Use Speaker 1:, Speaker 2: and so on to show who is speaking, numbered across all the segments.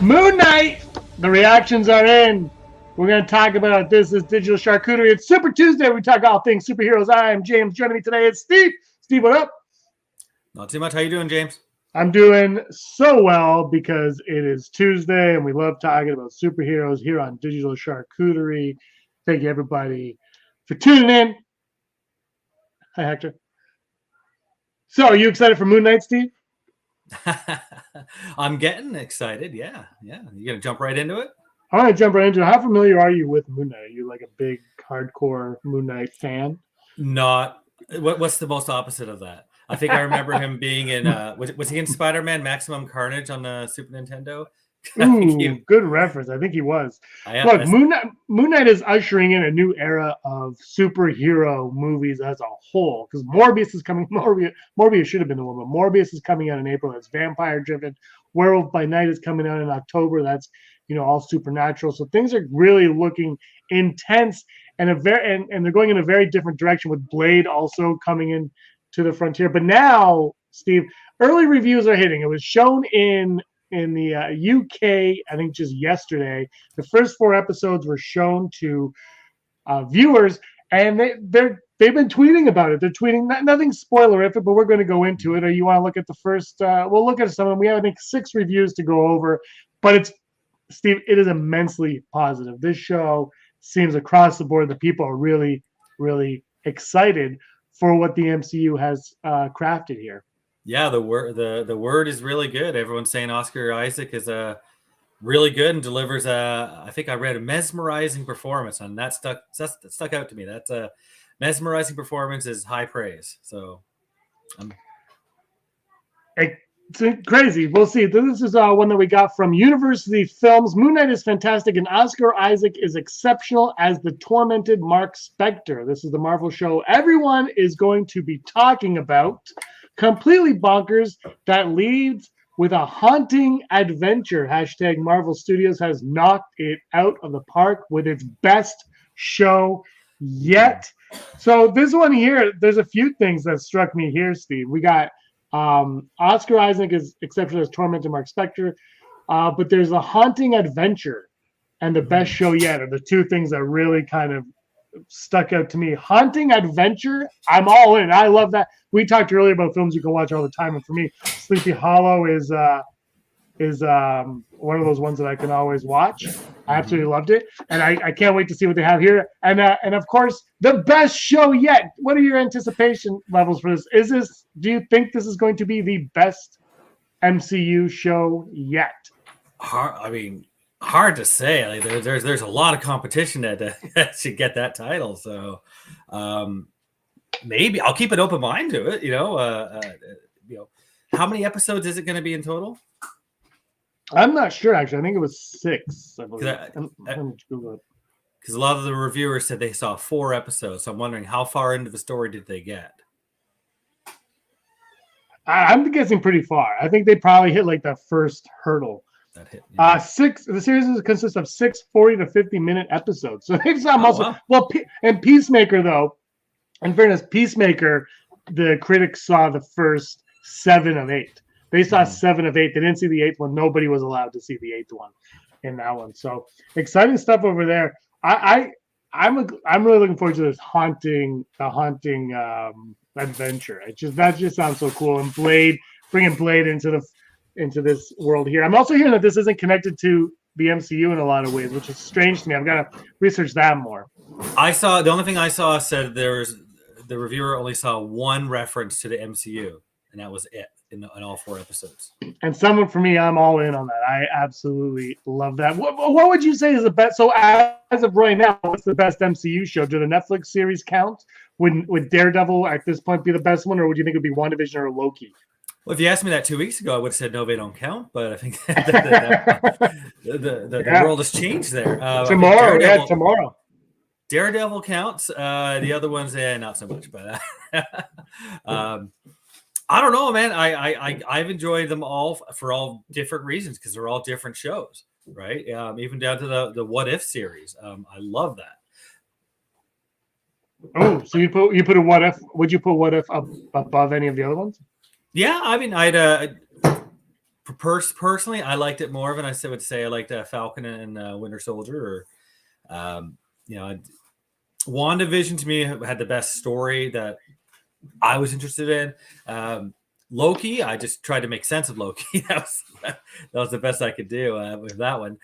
Speaker 1: Moon Knight. The reactions are in. We're going to talk about this is Digital Charcuterie. It's Super Tuesday. We talk all things superheroes. I am James. Joining me today is Steve. Steve, what up?
Speaker 2: Not too much. How you doing, James?
Speaker 1: I'm doing so well because it is Tuesday and we love talking about superheroes here on Digital Charcuterie. Thank you, everybody, for tuning in. Hi, Hector. So, are you excited for Moon Knight, Steve?
Speaker 2: I'm getting excited. Yeah. You gonna jump right into it?
Speaker 1: I want to jump right into it. How familiar are you with Moon Knight? Are you like a big hardcore Moon Knight fan?
Speaker 2: Not. What's the most opposite of that? I think I remember him being in. Was he in Spider-Man Maximum Carnage on the Super Nintendo?
Speaker 1: Ooh, good reference. I think he was. Look, Moon Knight is ushering in a new era of superhero movies as a whole. Because Morbius is coming. Morbius should have been the one, but Morbius is coming out in April. That's vampire-driven. Werewolf by Night is coming out in October. That's all supernatural. So things are really looking intense, and they're going in a very different direction with Blade also coming in to the frontier. But now, Steve, early reviews are hitting. It was shown in the UK, I think just yesterday. The first 4 episodes were shown to viewers, and they've been tweeting about it. They're tweeting nothing spoilerific, but we're going to go into it. Or you want to look at the first? We'll look at some of them. We have, I think, 6 reviews to go over, but Steve, it is immensely positive. This show seems across the board that people are really, really excited for what the MCU has crafted here.
Speaker 2: Yeah, the word is really good. Everyone's saying Oscar Isaac is really good and delivers I think I read a mesmerizing performance, and that stuck out to me. That's a mesmerizing performance is high praise. So
Speaker 1: it's crazy. We'll see. This is one that we got from University Films. Moon Knight is fantastic, and Oscar Isaac is exceptional as the tormented Mark Spector. This is the Marvel show everyone is going to be talking about. Completely bonkers that leads with a haunting adventure. Hashtag Marvel Studios has knocked it out of the park with its best show yet. So this one here, there's a few things that struck me here, Steve. We got Oscar Isaac is exceptional as tormented Mark Spector, but there's a haunting adventure and the best show yet are the two things that really kind of stuck out to me. Haunting adventure, I'm all in. I love that. We talked earlier about films you can watch all the time, and for me, Sleepy Hollow is one of those ones that I can always watch. I absolutely loved it, and I can't wait to see what they have here. And of course, the best show yet. What are your anticipation levels for this? Do you think this is going to be the best MCU show yet?
Speaker 2: Hard to say. Like there's a lot of competition that should get that title. So maybe I'll keep an open mind to it. How many episodes is it going to be in total?
Speaker 1: I'm not sure, actually. I think it was 6. I believe.
Speaker 2: Because a lot of the reviewers said they saw 4 episodes. So I'm wondering how far into the story did they get?
Speaker 1: I'm guessing pretty far. I think they probably hit like the first hurdle.
Speaker 2: That hit.
Speaker 1: Yeah. The series consists of 6 40 to 50 minute episodes. So it's almost well. And Peacemaker, though, in fairness, Peacemaker, the critics saw the first 7 of 8. They saw 7 of 8. They didn't see the 8th one. Nobody was allowed to see the 8th one in that one. So exciting stuff over there. I'm really looking forward to this haunting adventure. That just sounds so cool. And bringing Blade into this world here. I'm also hearing that this isn't connected to the MCU in a lot of ways, which is strange to me. I've got to research that more.
Speaker 2: The only thing I saw said the reviewer only saw 1 reference to the MCU, and that was it in all 4 episodes.
Speaker 1: And someone for me, I'm all in on that. I absolutely love that. What would you say is the best? So as of right now, what's the best MCU show? Do the Netflix series count? Would Daredevil at this point be the best one, or would you think it would be WandaVision or Loki?
Speaker 2: Well, if you asked me that 2 weeks ago, I would have said no, they don't count. But I think the world has changed there.
Speaker 1: Tomorrow.
Speaker 2: Daredevil counts. The other ones, not so much. But I don't know, man. I've enjoyed them all for all different reasons because they're all different shows, right? Even down to the What If series. I love that.
Speaker 1: Oh, so you put a What If? Would you put What If above any of the other ones?
Speaker 2: Yeah, I mean, I'd personally, I liked it more than I would say I liked Falcon and Winter Soldier. Or, WandaVision to me had the best story that I was interested in. Loki, I just tried to make sense of Loki. that was the best I could do with that one.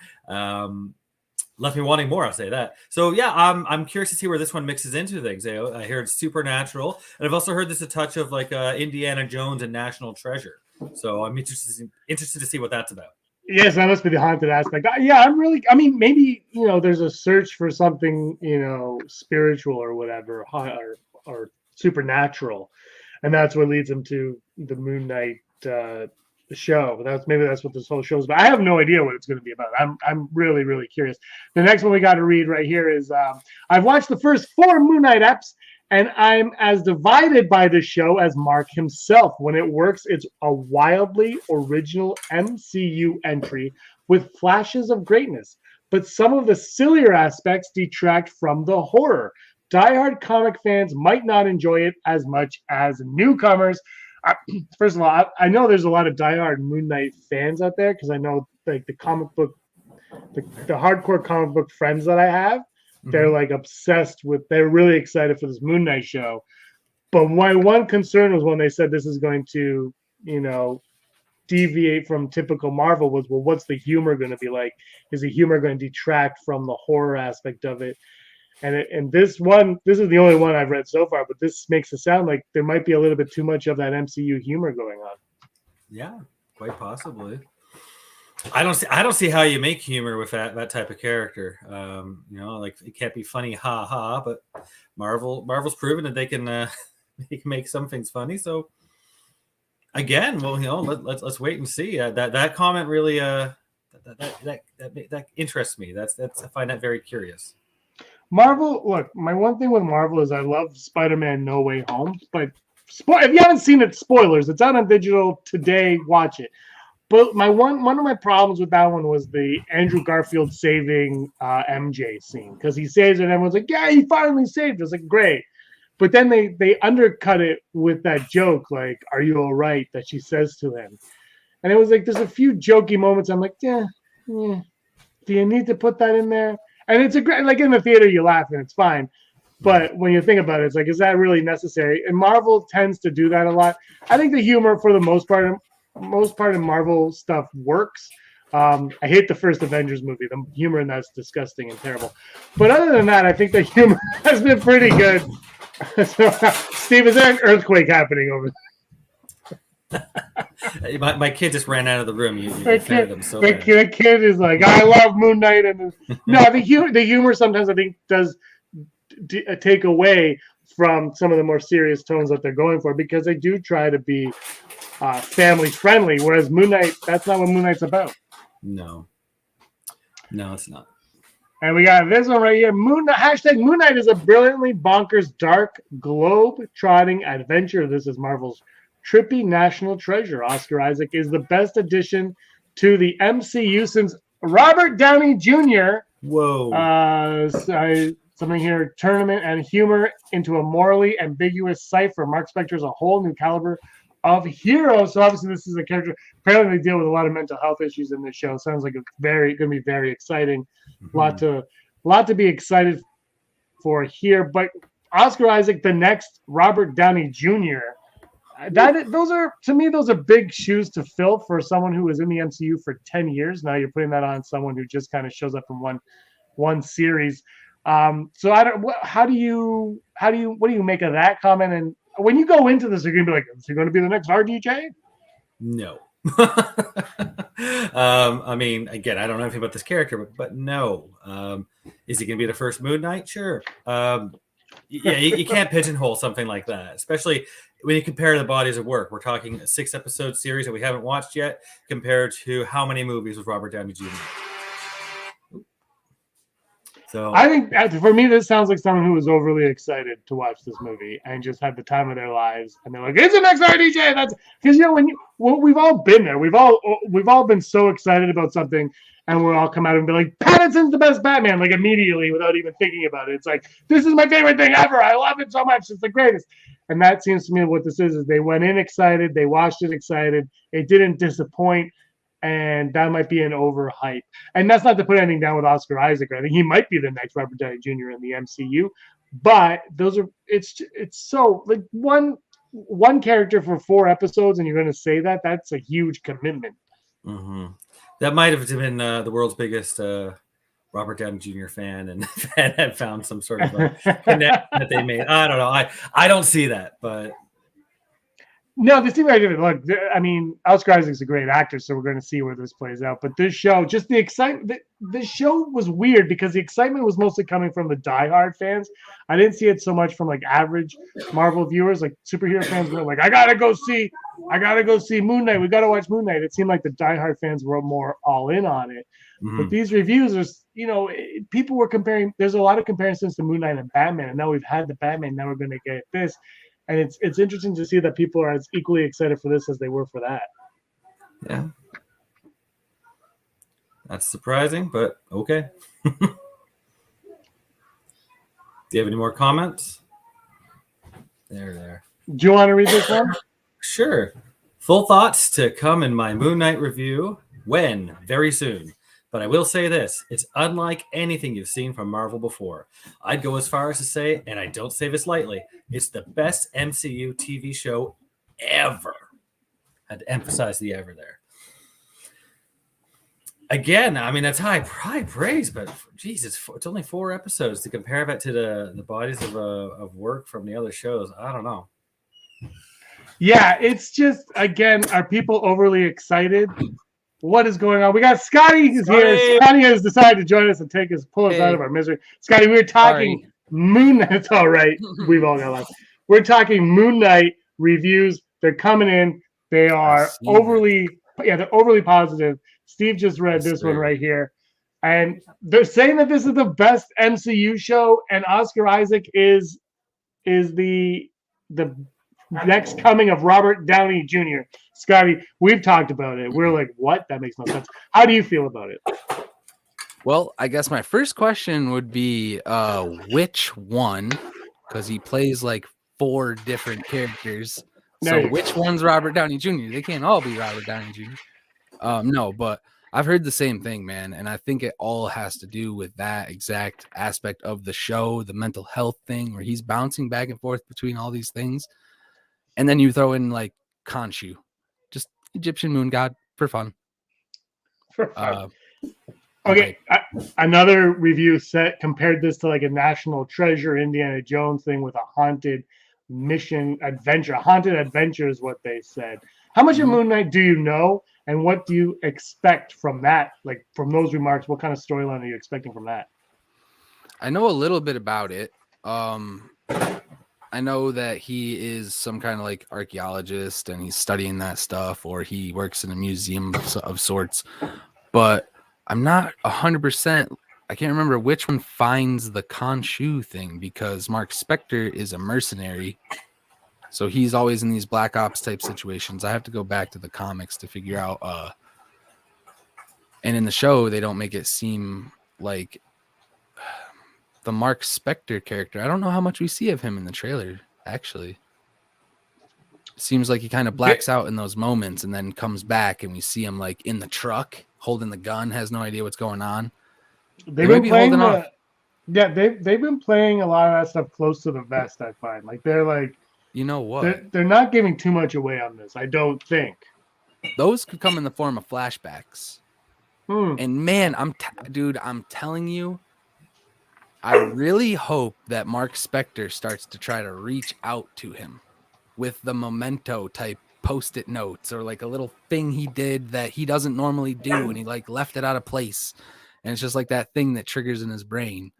Speaker 2: Left me wanting more, I'll say that. So yeah, I'm curious to see where this one mixes into things. I heard supernatural, and I've also heard there's a touch of like Indiana Jones and National Treasure. So I'm interested to see what that's about.
Speaker 1: Yes, that must be the haunted aspect. Yeah, maybe, there's a search for something, spiritual or whatever, or supernatural. And that's what leads them to the Moon Knight show. That's what this whole show is about. I have no idea what it's going to be about. I'm really, really curious. The next one we got to read right here is I've watched the first 4 Moon Knight eps, and I'm as divided by the show as Mark himself. When it works, it's a wildly original MCU entry with flashes of greatness. But some of the sillier aspects detract from the horror. Diehard comic fans might not enjoy it as much as newcomers. First of all, I know there's a lot of diehard Moon Knight fans out there, because I know like the hardcore comic book friends that I have. They're like obsessed with, they're really excited for this Moon Knight show. But my one concern was when they said this is going to, deviate from typical Marvel was, well, what's the humor going to be like? Is the humor going to detract from the horror aspect of it? And this is the only one I've read so far, but this makes it sound like there might be a little bit too much of that MCU humor going on.
Speaker 2: Yeah, quite possibly. I don't see how you make humor with that type of character. Like it can't be funny, ha ha. But Marvel's proven that they can make some things funny. So again, well, let's wait and see. That comment really that interests me. I find that very curious.
Speaker 1: Marvel, look, my one thing with Marvel is I love Spider-Man No Way Home, but if you haven't seen it, spoilers. It's out on digital today. Watch it. But one of my problems with that one was the Andrew Garfield saving MJ scene, because he saves it and everyone's like, yeah, he finally saved us. Like, great. But then they undercut it with that joke, like, are you all right, that she says to him. And it was like, there's a few jokey moments. I'm like, yeah. Do you need to put that in there? And it's a great, like in the theater, you laugh and it's fine. But when you think about it, it's like, is that really necessary? And Marvel tends to do that a lot. I think the humor, for the most part of Marvel stuff works. I hate the first Avengers movie. The humor in that's disgusting and terrible. But other than that, I think the humor has been pretty good. So, Steve, is there an earthquake happening over there?
Speaker 2: My kid just ran out of the room. You
Speaker 1: offended him so bad. The kid is like, I love Moon Knight. And no, the humor sometimes I think does take away from some of the more serious tones that they're going for, because they do try to be family friendly, whereas Moon Knight, that's not what Moon Knight's about.
Speaker 2: No, it's not.
Speaker 1: And we got this one right here. Moon Knight is a brilliantly bonkers, dark, globe-trotting adventure. This is Marvel's trippy national treasure. Oscar Isaac is the best addition to the MCU since Robert Downey Jr.
Speaker 2: Whoa.
Speaker 1: Something here, tournament and humor into a morally ambiguous cipher. Mark Spector is a whole new caliber of hero. So obviously this is a character. Apparently they deal with a lot of mental health issues in this show. Sounds like it's going to be very exciting. A lot to be excited for here. But Oscar Isaac, the next Robert Downey Jr., those are big shoes to fill for someone who was in the MCU for 10 years. Now you're putting that on someone who just kind of shows up in one series. So what do you make of that comment? And when you go into this, you're gonna be like, is he going to be the next RDJ?
Speaker 2: No. I mean, again, I don't know anything about this character, but no. Is he going to be the first Moon Knight? Sure. Yeah, you can't pigeonhole something like that, especially when you compare the bodies of work. We're talking a 6-episode series that we haven't watched yet, compared to how many movies with Robert Downey Jr. So
Speaker 1: I think for me, this sounds like someone who was overly excited to watch this movie and just had the time of their lives, and they're like, "It's the next RDJ." That's because we've all been there. We've all been so excited about something, and we'll all come out and be like, "Pattinson's the best Batman!" Like immediately without even thinking about it. It's like, this is my favorite thing ever. I love it so much. It's the greatest. And that seems to me what this is they went in excited, they watched it excited. It didn't disappoint. and that might be an overhype. And that's not to put anything down with Oscar Isaac. I think he might be the next Robert Downey Jr. in the MCU. But it's so like one character for 4 episodes, and you're going to say that's a huge commitment.
Speaker 2: Mm-hmm. That might have been the world's biggest Robert Downey Jr. fan, and had found some sort of connection that they made. I don't know. I don't see that, but
Speaker 1: no, they seem very different. Look, I mean, Oscar Isaac's a great actor, so we're going to see where this plays out. But this show, just the excitement, the show was weird because the excitement was mostly coming from the diehard fans. I didn't see it so much from like average Marvel viewers. Like superhero fans were like, I gotta go see Moon Knight. We gotta watch Moon Knight. It seemed like the diehard fans were more all in on it. Mm-hmm. But these reviews are, people were comparing. There's a lot of comparisons to Moon Knight and Batman, and now we've had the Batman. Now we're going to get this. And it's interesting to see that people are as equally excited for this as they were for that.
Speaker 2: Yeah. That's surprising, but okay. Do you have any more comments? There.
Speaker 1: Do you want to read this one?
Speaker 2: Sure. Full thoughts to come in my Moon Knight review when? Very soon. But I will say this, it's unlike anything you've seen from Marvel before. I'd go as far as to say, and I don't say this lightly, it's the best MCU TV show ever. Had to emphasize the ever there. Again, I mean, that's high praise, but geez, it's only 4 episodes. To compare that to the bodies of work from the other shows, I don't know.
Speaker 1: Yeah, it's just, again, are people overly excited? What is going on? We got Scotty is here. Scotty has decided to join us and pull us out of our misery. Scotty, we were talking Moon Knight. It's all right. We've all got life. We're talking Moon Knight reviews. They're coming in. They are overly positive. Steve just read this one right here. And they're saying that this is the best MCU show, and Oscar Isaac is the next coming of Robert Downey Jr. Scotty, we've talked about it. We're like, what? That makes no sense. How do you feel about it?
Speaker 3: Well, I guess my first question would be which one? Because he plays like 4 different characters. So which one's Robert Downey Jr.? They can't all be Robert Downey Jr. No, but I've heard the same thing, man. And I think it all has to do with that exact aspect of the show, the mental health thing, where he's bouncing back and forth between all these things. And then you throw in like Khonshu, just Egyptian moon god for fun.
Speaker 1: Okay, another review set compared this to like a National Treasure Indiana Jones thing with a haunted mission adventure. Haunted adventure is what they said. How much of Moon Knight do you know, and what do you expect from that? Like from those remarks, what kind of storyline are you expecting from that?
Speaker 3: I know a little bit about it. I know that he is some kind of like archaeologist and he's studying that stuff, or he works in a museum of sorts, but I'm not 100%. I can't remember which one finds the Khonshu thing, because Mark Spector is a mercenary. So he's always in these black ops type situations. I have to go back to the comics to figure out. And in the show, they don't make it seem like the Mark Spector character. I don't know how much we see of him in the trailer, actually. It seems like he kind of blacks out in those moments and then comes back and we see him like in the truck holding the gun, has no idea what's going on.
Speaker 1: They've been playing they've been playing a lot of that stuff close to the vest, I find. Like they're like,
Speaker 3: you know what?
Speaker 1: They're not giving too much away on this, I don't think.
Speaker 3: Those could come in the form of flashbacks. And man, I'm telling you, I really hope that Mark Spector starts to try to reach out to him with the memento type post-it notes, or like a little thing he did that he doesn't normally do and he like left it out of place. And it's just like that thing that triggers in his brain.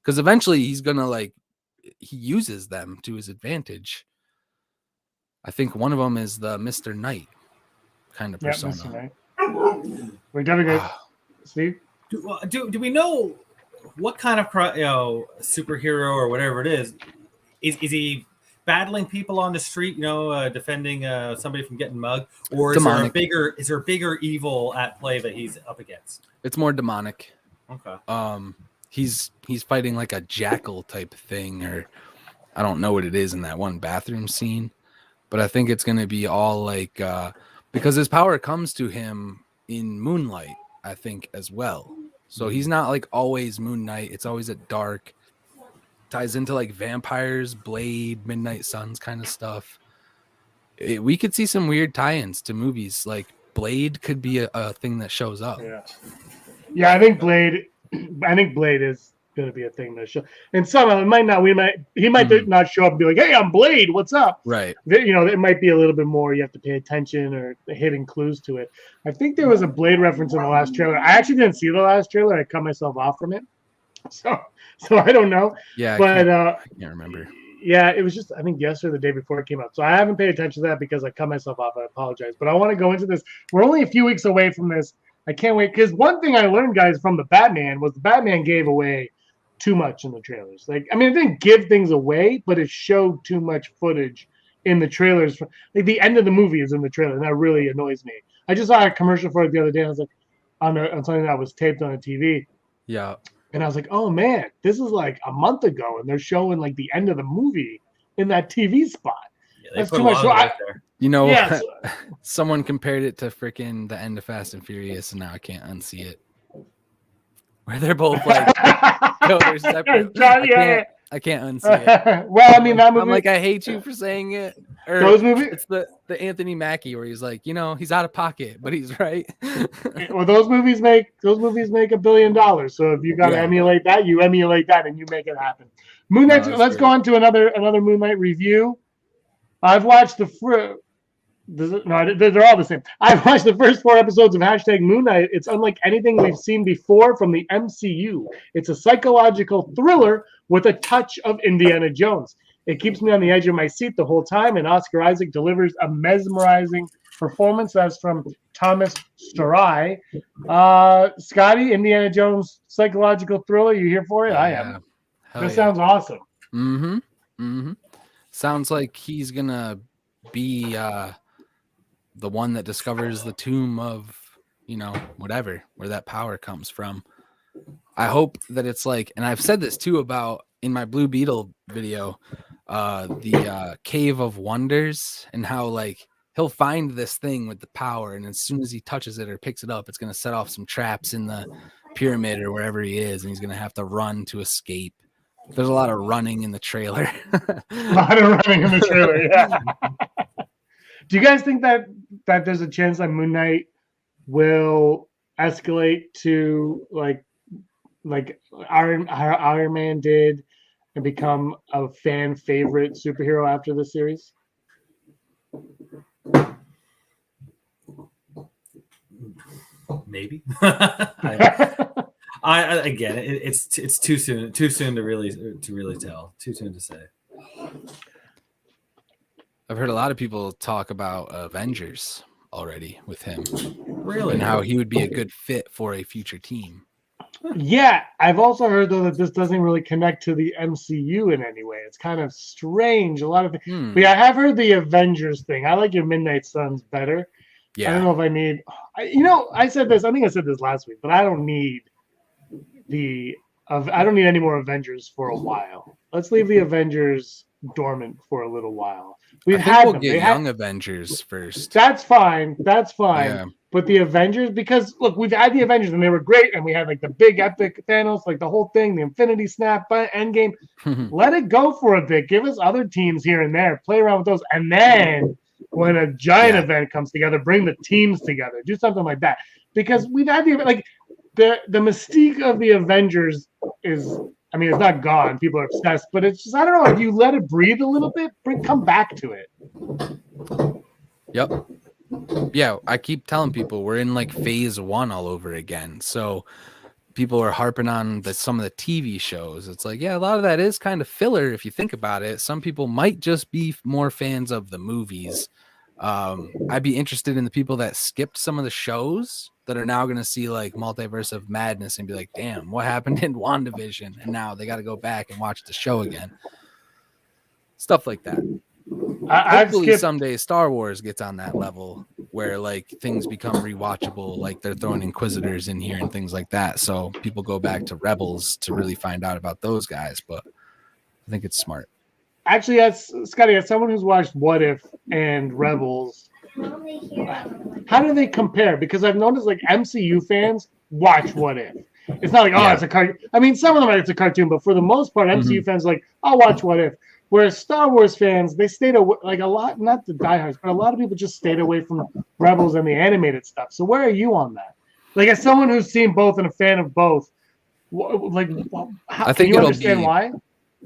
Speaker 3: Because eventually he's going to he uses them to his advantage. I think one of them is the Mr. Knight kind of persona.
Speaker 1: Mr. Knight. We're going to get Steve.
Speaker 2: Do we know what kind of superhero or whatever it is? Is he battling people on the street, defending somebody from getting mugged, or is there a bigger evil at play that he's up against?
Speaker 3: It's more demonic.
Speaker 2: Okay.
Speaker 3: He's fighting like a jackal type thing, or I don't know what it is in that one bathroom scene, but I think it's going to be all like because his power comes to him in Moonlight, I think, as well. So he's not like always Moon Knight. It's always at dark. Ties into like vampires, Blade, Midnight Suns kind of stuff. We could see some weird tie-ins to movies. Like Blade could be a thing that shows up.
Speaker 1: Yeah, I think Blade is going to be a thing that show. And some of it might not. He might not show up and be like, "Hey, I'm Blade. What's up?"
Speaker 3: Right.
Speaker 1: You know, it might be a little bit more. You have to pay attention or hidden clues to it. I think there was a Blade reference in the last trailer. I actually didn't see the last trailer. I cut myself off from it. So I don't know.
Speaker 3: Yeah,
Speaker 1: but
Speaker 3: I can't remember.
Speaker 1: Yeah, it was just I think yesterday or the day before it came out. So I haven't paid attention to that because I cut myself off. I apologize. But I want to go into this. We're only a few weeks away from this. I can't wait because one thing I learned, guys, from the Batman was the Batman gave away too much in the trailers. Like, I mean, it didn't give things away, but it showed too much footage in the trailers. Like the end of the movie is in the trailer, and that really annoys me. I just saw a commercial for it the other day. And I was like, on something that was taped on a TV.
Speaker 3: Yeah.
Speaker 1: And I was like, oh man, this is like a month ago, and they're showing like the end of the movie in that TV spot.
Speaker 2: Yeah,
Speaker 1: that's too much.
Speaker 3: You know,
Speaker 1: yes.
Speaker 3: Someone compared it to freaking the end of Fast and Furious, and now I can't unsee it. Where they're both like, they're separate. I can't unsee it.
Speaker 1: Well, I mean, that movie.
Speaker 3: I'm like, I hate you for saying it. Or
Speaker 1: those movies.
Speaker 3: It's the Anthony Mackie where he's like, you know, he's out of pocket, but he's right.
Speaker 1: Well, those movies make $1 billion. So if you got to emulate that, you emulate that, and you make it happen. Moon Knight. Let's go on to another Moon Knight review. I've watched they're all the same. I've watched the first 4 episodes of #Moon Knight. It's unlike anything we've seen before from the MCU. It's a psychological thriller with a touch of Indiana Jones. It keeps me on the edge of my seat the whole time, and Oscar Isaac delivers a mesmerizing performance. That's from Thomas Story. Scotty, Indiana Jones psychological thriller. You here for it? I am. This sounds awesome.
Speaker 3: Mm-hmm. Mm-hmm. Sounds like he's gonna be the one that discovers the tomb of, you know, whatever, where that power comes from. I hope that it's like, and I've said this too about in my Blue Beetle video, the Cave of Wonders, and how like he'll find this thing with the power, and as soon as he touches it or picks it up, it's going to set off some traps in the pyramid or wherever he is, and he's going to have to run to escape. There's a lot of running in the trailer.
Speaker 1: A lot of running in the trailer, yeah. Do you guys think that there's a chance that Moon Knight will escalate to like Iron Man did and become a fan favorite superhero after the series?
Speaker 2: Maybe. I again, it's too soon to really tell. Too soon to say.
Speaker 3: I've heard a lot of people talk about Avengers already with him.
Speaker 2: Really?
Speaker 3: And how he would be a good fit for a future team.
Speaker 1: Yeah, I've also heard though that this doesn't really connect to the MCU in any way. It's kind of strange. A lot of things. But yeah, I have heard the Avengers thing. I like your Midnight Suns better. Yeah. I don't know if I need. I said this. I think I said this last week, but I don't need any more Avengers for a while. Let's leave the Avengers dormant for a little while.
Speaker 3: We'll get Young Avengers first.
Speaker 1: That's fine.
Speaker 3: Yeah.
Speaker 1: But the Avengers, because look, we've had the Avengers and they were great, and we had like the big epic Thanos, like the whole thing, the Infinity Snap, Endgame. Let it go for a bit. Give us other teams here and there. Play around with those, and then when a giant event comes together, bring the teams together. Do something like that. Because we've had the mystique of the Avengers is. I mean, it's not gone. People are obsessed, but it's just, I don't know. If you let it breathe a little bit, come back to it.
Speaker 3: Yep. Yeah, I keep telling people we're in like phase 1 all over again. So people are harping on some of the TV shows. It's like, yeah, a lot of that is kind of filler if you think about it. Some people might just be more fans of the movies. I'd be interested in the people that skipped some of the shows that are now going to see like Multiverse of Madness and be like, damn, what happened in WandaVision? And now they got to go back and watch the show again. Stuff like that. Hopefully someday Star Wars gets on that level where like things become rewatchable, like they're throwing Inquisitors in here and things like that. So people go back to Rebels to really find out about those guys. But I think it's smart.
Speaker 1: Actually, Scotty, as someone who's watched What If and Rebels, how do they compare? Because I've noticed like MCU fans watch What If. It's not like, oh, it's a cartoon. I mean, some of them it's a cartoon, but for the most part, MCU fans are like, I'll watch What If. Whereas Star Wars fans, they stayed away, like a lot, not the diehards, but a lot of people just stayed away from Rebels and the animated stuff. So where are you on that? Like, as someone who's seen both and a fan of both, like,
Speaker 3: I think
Speaker 1: can you understand why?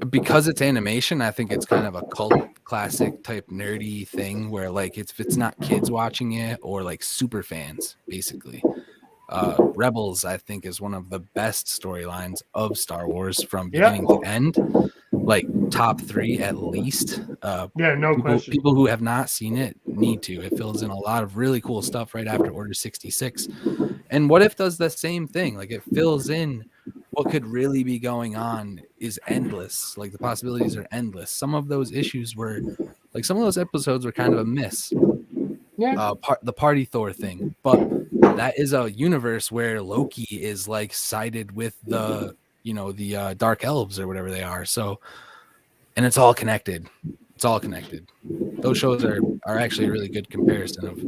Speaker 3: Because it's animation, I think it's kind of a cult classic type nerdy thing where like it's not kids watching it or like super fans, basically. Rebels, I think, is one of the best storylines of Star Wars from beginning to end. Like top 3 at least.
Speaker 1: No question.
Speaker 3: People who have not seen it need to. It fills in a lot of really cool stuff right after Order 66. And What If does the same thing. Like it fills in what could really be going on is endless. Like the possibilities are endless. Some of those issues were like some of those episodes were kind of a miss.
Speaker 1: Yeah.
Speaker 3: The party Thor thing, but that is a universe where Loki is like sided with the dark elves or whatever they are. So, and it's all connected. It's all connected. Those shows are actually a really good comparison of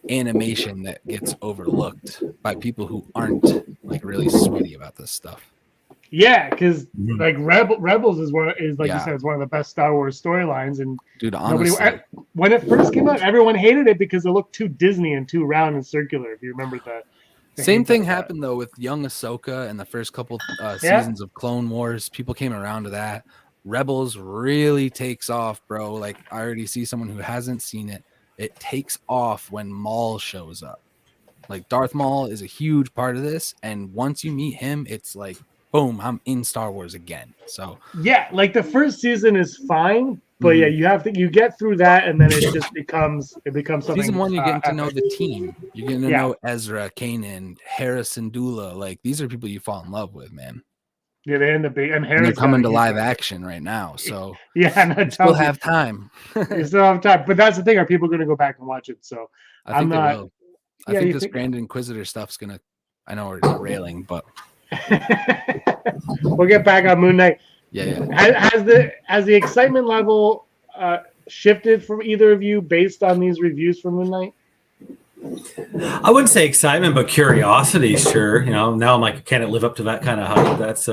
Speaker 3: animation that gets overlooked by people who aren't like really sweaty about this stuff.
Speaker 1: Yeah, because like Rebels is like you said, it's one of the best Star Wars storylines, and
Speaker 3: dude, honestly,
Speaker 1: when it first came out, everyone hated it because it looked too Disney and too round and circular. If you remember that.
Speaker 3: Same thing happened though with young Ahsoka and the first couple seasons of Clone Wars. People came around to that. Rebels really takes off, bro. Like I already see someone who hasn't seen it. It takes off when Maul shows up. Like Darth Maul is a huge part of this, and once you meet him, it's like boom, I'm in Star Wars again. So
Speaker 1: yeah, like the first season is fine, but yeah, you get through that, and then it just becomes something.
Speaker 3: Season 1, you're getting to know the team. You're getting to know Ezra, Kanan, Harrison Dula. Like these are people you fall in love with, man.
Speaker 1: Yeah, they end up being, and
Speaker 3: they're coming to live action right now, so
Speaker 1: you
Speaker 3: still have time.
Speaker 1: You still have time, but that's the thing: are people going to go back and watch it? So
Speaker 3: I think they will. I think this Grand Inquisitor stuff's gonna. I know we're railing, but
Speaker 1: we'll get back on Moon Knight.
Speaker 3: Yeah.
Speaker 1: Has the excitement level shifted from either of you based on these reviews for Moon Knight?
Speaker 2: I wouldn't say excitement, but curiosity, sure. Now I'm like, can it live up to that kind of hype? That's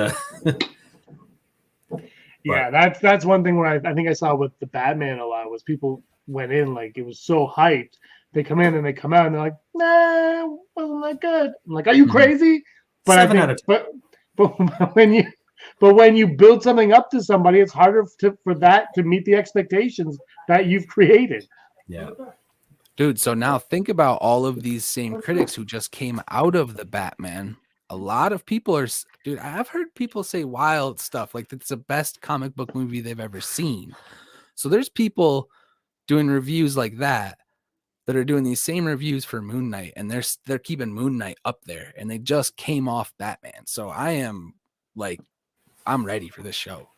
Speaker 1: yeah, that's one thing where I think I saw with the Batman a lot was people went in like it was so hyped. They come in and they come out and they're like, nah, wasn't that good. I'm like, are you crazy? But
Speaker 2: 7 out of 10.
Speaker 1: But when you build something up to somebody, it's harder for that to meet the expectations that you've created.
Speaker 2: Yeah.
Speaker 3: Dude, so now think about all of these same critics who just came out of the Batman. A lot of people are, dude, I've heard people say wild stuff like it's the best comic book movie they've ever seen. So there's people doing reviews like that are doing these same reviews for Moon Knight, and they're keeping Moon Knight up there, and they just came off Batman. So I am like, I'm ready for this show.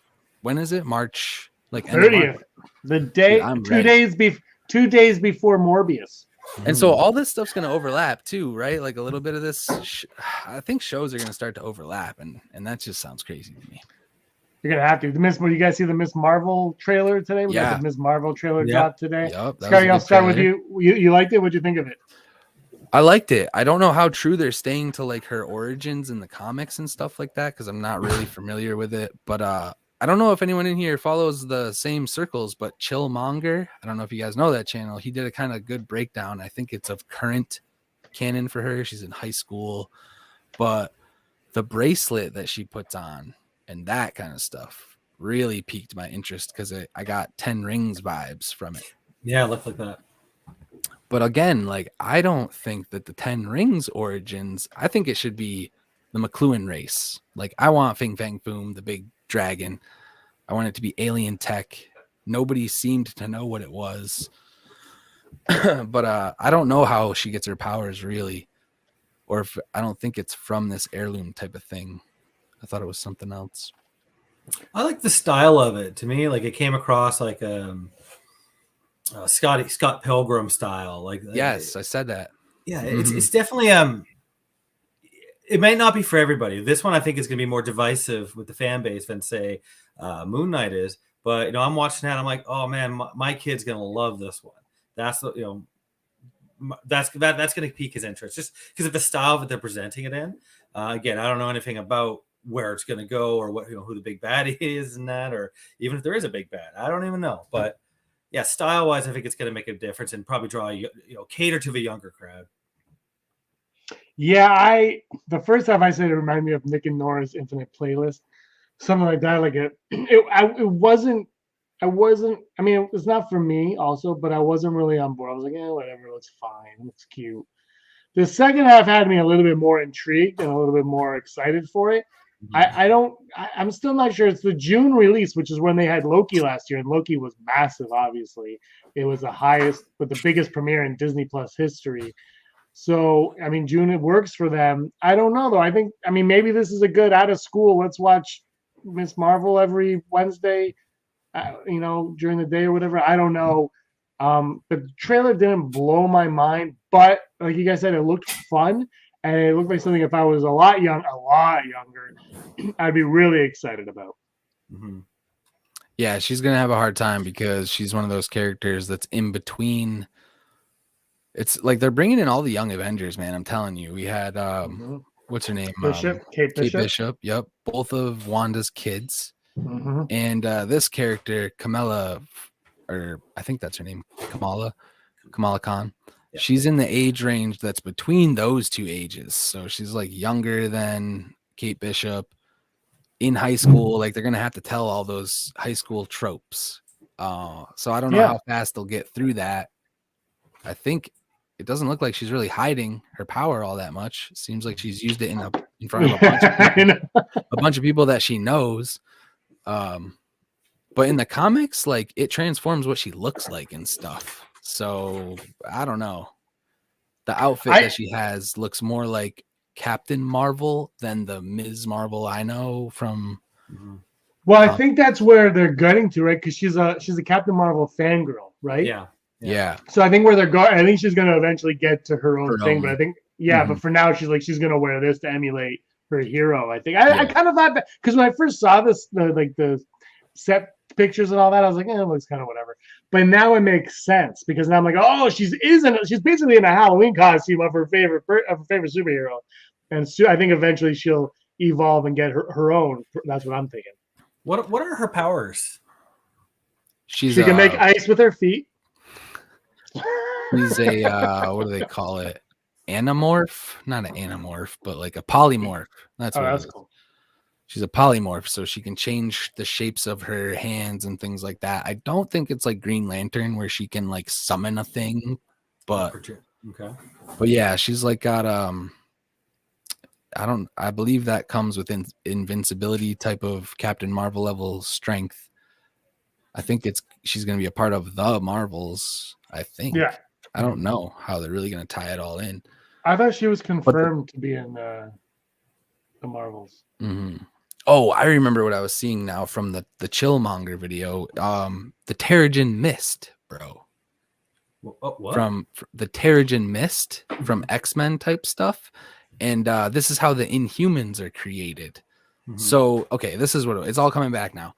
Speaker 3: When is it? March, like
Speaker 1: 30th. The day, dude, 2 days before Morbius.
Speaker 3: And so all this stuff's going to overlap too, right? Like a little bit of this. I think shows are going to start to overlap, and that just sounds crazy to me.
Speaker 1: You're going to have to. What you guys see the Miss Marvel trailer today? We got the Miss Marvel trailer dropped today.
Speaker 3: Yep,
Speaker 1: Scotty, I'll start with you. You liked it? What'd you think of it?
Speaker 3: I liked it. I don't know how true they're staying to like her origins in the comics and stuff like that because I'm not really familiar with it. But I don't know if anyone in here follows the same circles, but Chillmonger, I don't know if you guys know that channel. He did a kind of good breakdown. I think it's of current canon for her. She's in high school, but the bracelet that she puts on and that kind of stuff really piqued my interest because I got 10 Rings vibes from it.
Speaker 2: Yeah, it looked like that.
Speaker 3: But again, like I don't think that the 10 Rings origins, I think it should be the McLuhan race. Like I want Fing Fang Foom, the big dragon. I want it to be alien tech. Nobody seemed to know what it was. But I don't know how she gets her powers really. Or if I don't think it's from this heirloom type of thing. I thought it was something else.
Speaker 2: I like the style of it. To me, like it came across like Scott Pilgrim style. Like
Speaker 3: yes, I said that.
Speaker 2: Yeah, it's definitely it might not be for everybody. This one I think is going to be more divisive with the fan base than say Moon Knight is. But I'm watching that. I'm like, oh man, my kid's going to love this one. That's that's going to pique his interest just because of the style that they're presenting it in. Again, I don't know anything about where it's going to go or what, who the big bad is in that, or even if there is a big bad, I don't even know. But yeah, style wise, I think it's going to make a difference and probably draw, cater to the younger crowd.
Speaker 1: Yeah, the first time I said it reminded me of Nick and Nora's Infinite Playlist, something like that. Like it wasn't. I mean, it's not for me also, but I wasn't really on board. I was like, whatever, looks fine, looks cute. The second half had me a little bit more intrigued and a little bit more excited for it. I'm still not sure. It's the June release, which is when they had Loki last year, and Loki was massive, obviously. It was the biggest premiere in Disney Plus history. So, I mean, June, it works for them. I don't know, though. Maybe this is a good out of school. Let's watch Miss Marvel every Wednesday, during the day or whatever. I don't know. The trailer didn't blow my mind, but like you guys said, it looked fun. And it looked like something if I was a lot younger, I'd be really excited about.
Speaker 3: Mm-hmm. Yeah, she's going to have a hard time because she's one of those characters that's in between. It's like they're bringing in all the young Avengers, man. I'm telling you. We had, what's her name?
Speaker 1: Kate
Speaker 3: Bishop. Yep. Both of Wanda's kids. Mm-hmm. And this character, Kamala, or I think that's her name, Kamala Khan. Yeah. She's in the age range that's between those two ages. So she's like younger than Kate Bishop in high school. Like they're going to have to tell all those high school tropes. So I don't know how fast they'll get through that. I think it doesn't look like she's really hiding her power all that much. It seems like she's used it in front of a bunch of people that she knows. But in the comics, like it transforms what she looks like and stuff. So I don't know. The outfit that she has looks more like Captain Marvel than the Ms. Marvel I know from.
Speaker 1: Well, I think that's where they're getting to, right? Because she's a Captain Marvel fangirl, right?
Speaker 3: Yeah.
Speaker 1: So I think where they're going, I think she's going to eventually get to her own thing. But I think, but for now, she's going to wear this to emulate her hero. I think I kind of thought that because when I first saw this, the set pictures and all that, I was like, it looks kind of whatever. But now it makes sense because now I'm like, oh, she's basically in a Halloween costume of her favorite superhero, and so I think eventually she'll evolve and get her own. That's what I'm thinking.
Speaker 2: What are her powers?
Speaker 3: She
Speaker 1: can make ice with her feet.
Speaker 3: She's a what do they call it? Anamorph? Not an anamorph, but like a polymorph. That's cool. She's a polymorph, so she can change the shapes of her hands and things like that. I don't think it's like Green Lantern where she can like summon a thing, but But yeah, she's like got I believe that comes with invincibility type of Captain Marvel level strength. I think she's going to be a part of the Marvels, I think.
Speaker 1: Yeah.
Speaker 3: I don't know how they're really going to tie it all in.
Speaker 1: I thought she was confirmed to be in the Marvels.
Speaker 3: Mm-hmm. Oh, I remember what I was seeing now from the Chillmonger video. The Terrigen Mist, bro.
Speaker 2: What?
Speaker 3: From the Terrigen Mist from X-Men type stuff. And this is how the Inhumans are created. Mm-hmm. So, okay, this is what it's all coming back now.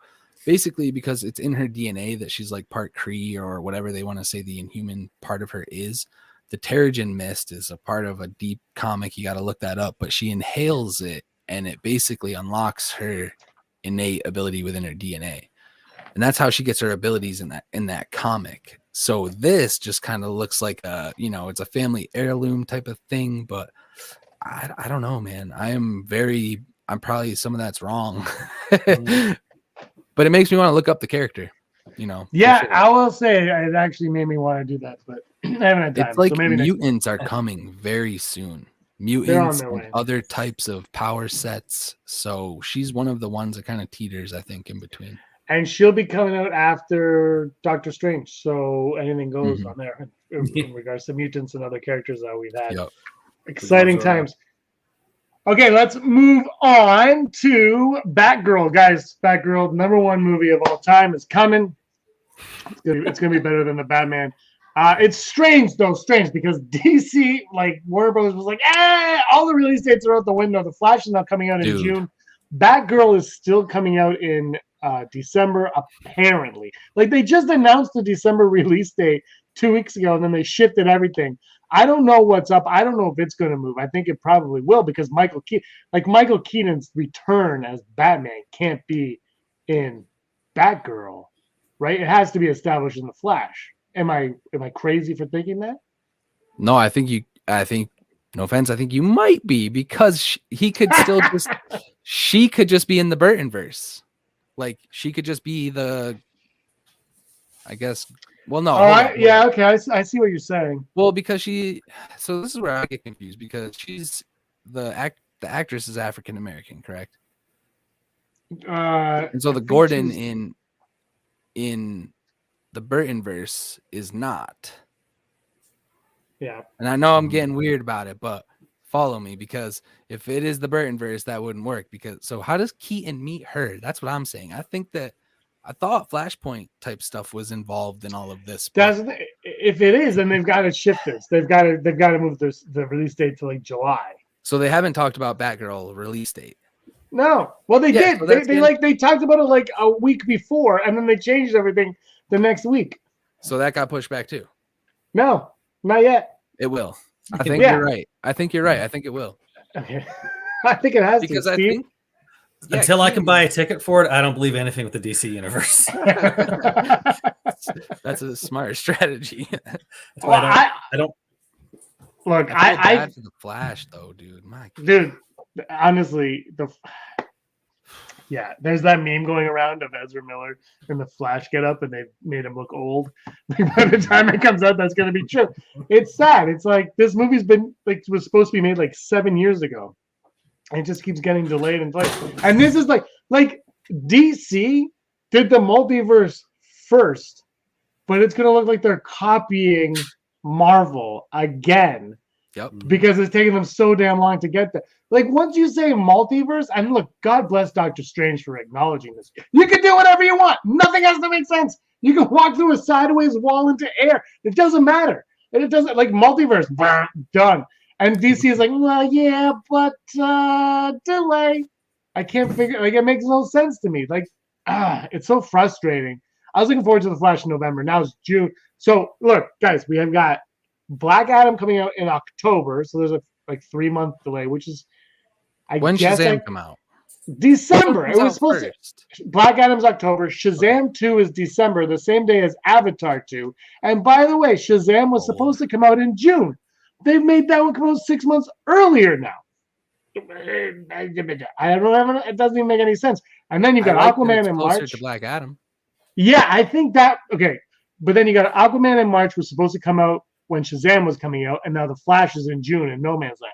Speaker 3: Basically, because it's in her DNA that she's like part Kree or whatever they want to say the Inhuman part of her is. The Terrigen Mist is a part of a deep comic. You got to look that up. But she inhales it, and it basically unlocks her innate ability within her DNA. And that's how she gets her abilities in that comic. So this just kind of looks like it's a family heirloom type of thing. But I don't know, man. I'm probably some of that's wrong. But it makes me want to look up the character,
Speaker 1: Yeah, sure. I will say it actually made me want to do that, but I haven't had time.
Speaker 3: It's like mutants are coming very soon. Mutants and other types of power sets. So she's one of the ones that kind of teeters, I think, in between.
Speaker 1: And she'll be coming out after Doctor Strange. So anything goes on there in regards to mutants and other characters that we've had. Yep. Exciting times. Okay, let's move on to Batgirl. Guys, Batgirl, #1 movie of all time, is coming. It's gonna be better than the Batman. It's strange because DC, like Warner Bros. Was like, all the release dates are out the window. The Flash is now coming out in June. Batgirl is still coming out in December, apparently. Like they just announced the December release date 2 weeks ago, and then they shifted everything. I don't know what's up. I don't know if it's going to move. I think it probably will because Michael Keaton's return as Batman can't be in Batgirl, right? It has to be established in the Flash. Am I crazy for thinking that?
Speaker 3: No, I think no offense, I think you might be because he could still just she could just be in the Burtonverse. Like she could just be I guess. Well, no.
Speaker 1: Yeah, okay. I see what you're saying.
Speaker 3: Well, because so this is where I get confused because she's the actress is African American, correct? And so the Gordon in the Burtonverse is not.
Speaker 1: Yeah.
Speaker 3: And I know I'm getting weird about it, but follow me because if it is the Burtonverse, that wouldn't work. So how does Keaton meet her? That's what I'm saying. I thought Flashpoint type stuff was involved in all of this.
Speaker 1: If it is, then they've got to shift this. They've got to move the release date to like July.
Speaker 3: So they haven't talked about Batgirl release date.
Speaker 1: No. Well, they did.
Speaker 3: So
Speaker 1: they talked about it like a week before, and then they changed everything the next week.
Speaker 3: So that got pushed back too.
Speaker 1: No, not yet.
Speaker 3: It will. I think you're right. I think it will.
Speaker 1: Okay. I think it has
Speaker 3: because
Speaker 1: to.
Speaker 3: I think
Speaker 2: until I can buy a ticket for it, I don't believe anything with the DC universe.
Speaker 3: That's a smart strategy.
Speaker 1: Well,
Speaker 2: I don't.
Speaker 1: Look,
Speaker 3: I for the Flash though, dude. My God. Dude,
Speaker 1: honestly, there's that meme going around of Ezra Miller in the Flash getup, and they've made him look old. By the time it comes out, that's going to be true. It's sad. It's like this movie's been was supposed to be made like 7 years ago. And it just keeps getting delayed and delayed. And this is like DC did the multiverse first, but it's gonna look like they're copying Marvel again.
Speaker 3: Yep.
Speaker 1: Because it's taking them so damn long to get there. Like once you say multiverse, and look, God bless Doctor Strange for acknowledging this. You can do whatever you want. Nothing has to make sense. You can walk through a sideways wall into air. It doesn't matter. And it doesn't like multiverse. Done. And DC is like, well, yeah, but delay. I can't figure. It makes no sense to me. It's so frustrating. I was looking forward to the Flash in November. Now it's June. So look, guys, we have got Black Adam coming out in October. So there's a 3-month delay, which is,
Speaker 3: when Shazam come out?
Speaker 1: December. It was supposed to. Black Adam's October. Shazam 2 is December, the same day as Avatar 2. And by the way, Shazam was supposed to come out in June. They've made that one come out 6 months earlier now. I don't know. It doesn't even make any sense. And then you've got Aquaman in March.
Speaker 3: To Black Adam.
Speaker 1: Yeah, I think that okay. But then you got Aquaman in March was supposed to come out when Shazam was coming out, and now the Flash is in June in No Man's Land.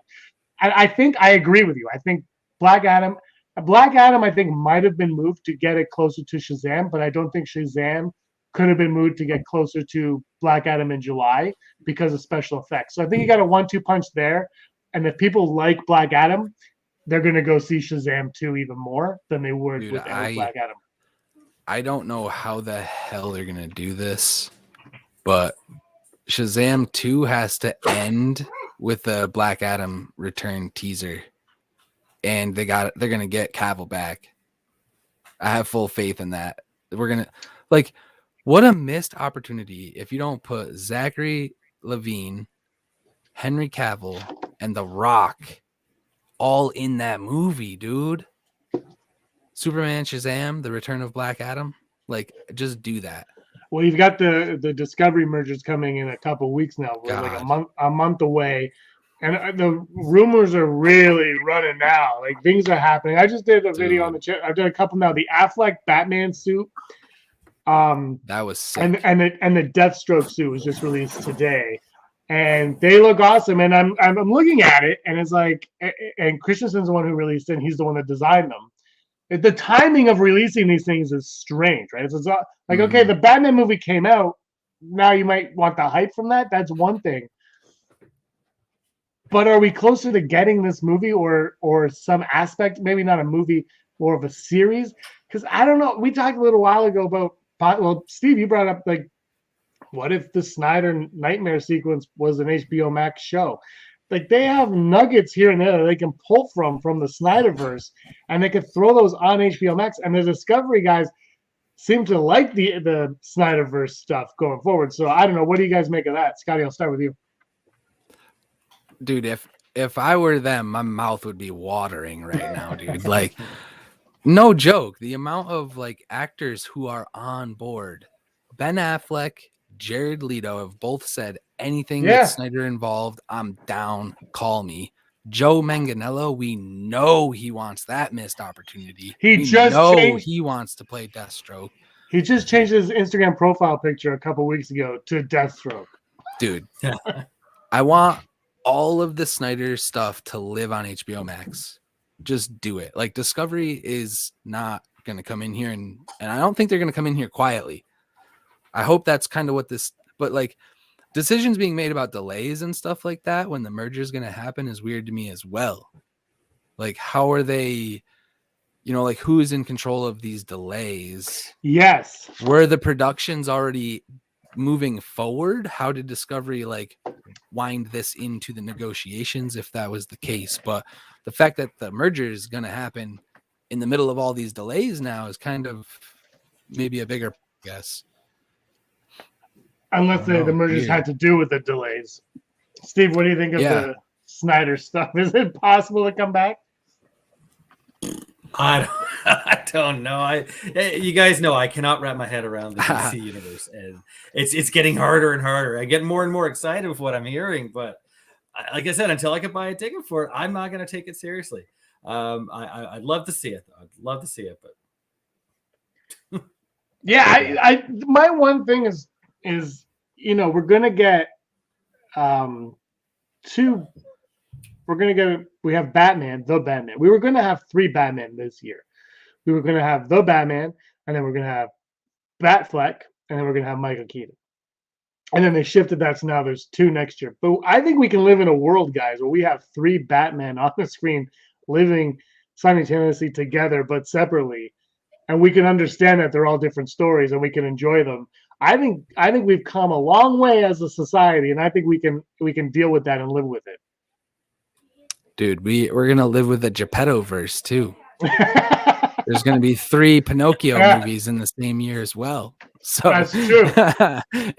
Speaker 1: I think I agree with you. I think Black Adam, I think might have been moved to get it closer to Shazam, but I don't think Shazam could have been moved to get closer to Black Adam in July because of special effects. So I think you got a 1-2 punch there. And if people like Black Adam, they're going to go see Shazam 2 even more than they would with Black Adam.
Speaker 3: I don't know how the hell they're going to do this, but Shazam 2 has to end with the Black Adam return teaser. And they're going to get Cavill back. I have full faith in that. We're going to what a missed opportunity if you don't put Zachary Levi, Henry Cavill, and The Rock all in that movie, dude. Superman, Shazam, The Return of Black Adam. Just do that.
Speaker 1: Well, you've got the Discovery mergers coming in a couple weeks now. We're like a month away. And the rumors are really running now. Things are happening. I just did a video on the chat. I've done a couple now. The Affleck Batman suit.
Speaker 3: That was sick.
Speaker 1: And the Deathstroke suit was just released today, and they look awesome. And I'm looking at it, and it's like, and Christensen's the one who released it, and he's the one that designed them. The timing of releasing these things is strange, right? It's like okay, the Batman movie came out. Now you might want the hype from that. That's one thing. But are we closer to getting this movie or some aspect? Maybe not a movie, more of a series. Because I don't know. We talked a little while ago about. Well, Steve, you brought up what if the Snyder Nightmare sequence was an HBO Max show? They have nuggets here and there that they can pull from the Snyderverse, and they could throw those on HBO Max. And the Discovery guys, seem to like the Snyderverse stuff going forward. So I don't know. What do you guys make of that? Scotty, I'll start with you.
Speaker 3: Dude, if I were them, my mouth would be watering right now, dude. Like, no joke. The amount of like actors who are on board, Ben Affleck, Jared Leto have both said anything that Snyder involved, I'm down. Call me. Joe Manganiello, we know he wants that missed opportunity. He wants to play Deathstroke.
Speaker 1: He just changed his Instagram profile picture a couple weeks ago to Deathstroke.
Speaker 3: Dude, I want all of the Snyder stuff to live on HBO Max. Just do it. Like, Discovery is not going to come in here, and I don't think they're going to come in here quietly. I hope that's kind of what this, but like, decisions being made about delays and stuff like that when the merger is going to happen is weird to me as well. Like, how are they, like, who is in control of these delays?
Speaker 1: Yes.
Speaker 3: Were the productions already moving forward? How did Discovery like wind this into the negotiations if that was the case? But the fact that the merger is going to happen in the middle of all these delays now is kind of maybe a bigger guess.
Speaker 1: Unless the mergers had to do with the delays. Steve, what do you think of the Snyder stuff? Is it possible to come back?
Speaker 2: I don't know. You guys know I cannot wrap my head around the DC universe, and it's getting harder and harder. I get more and more excited with what I'm hearing, but like I said, until I can buy a ticket for it, I'm not going to take it seriously. I'd love to see it. I'd love to see it, but
Speaker 1: my one thing is we're gonna get we have Batman, the Batman. We were gonna have 3 Batman this year. We were gonna have the Batman, and then we're gonna have Batfleck, and then we're gonna have Michael Keaton. And then they shifted that, so now there's 2 next year. But I think we can live in a world, guys, where we have 3 Batman on the screen living simultaneously together but separately. And we can understand that they're all different stories and we can enjoy them. I think we've come a long way as a society, and I think we can deal with that and live with it.
Speaker 3: Dude, we're gonna live with the Geppetto verse too. There's gonna be 3 Pinocchio movies in the same year as well. So
Speaker 1: that's true.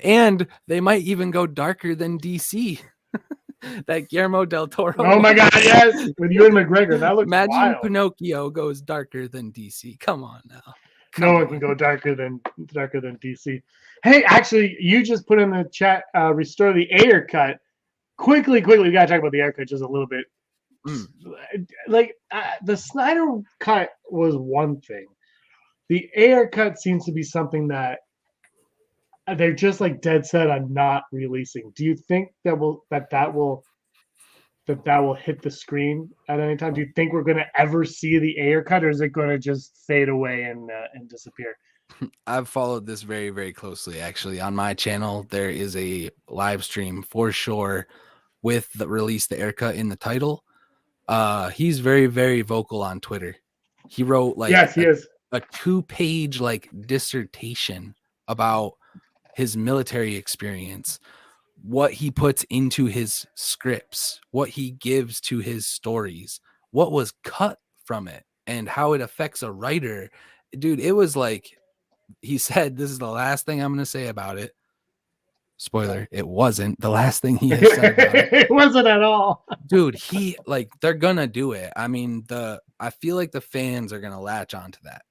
Speaker 3: And they might even go darker than DC. That Guillermo del Toro.
Speaker 1: Oh my God, yes, with Ewan McGregor. That looks
Speaker 3: Imagine
Speaker 1: wild.
Speaker 3: Pinocchio goes darker than DC. Come on now.
Speaker 1: No one can go darker than DC. Hey, actually, you just put in the chat, restore the Ayer cut. Quickly, we gotta talk about the Ayer cut just a little bit. The Snyder cut was one thing. The Ayer cut seems to be something that they're just like dead set on not releasing. Do you think that will hit the screen at any time? Do you think we're going to ever see the Ayer cut, or is it going to just fade away and disappear?
Speaker 3: I've followed this very, very closely. Actually, on my channel, there is a live stream for sure with the release, the Ayer cut in the title. He's very, very vocal on Twitter. He wrote like a 2-page like dissertation about his military experience, what he puts into his scripts, what he gives to his stories, what was cut from it, and how it affects a writer. Dude, it was like, he said, this is the last thing I'm going to say about it. Spoiler, it wasn't the last thing he has said about it.
Speaker 1: It wasn't at all.
Speaker 3: Dude, they're going to do it. I mean, I feel like the fans are going to latch onto that.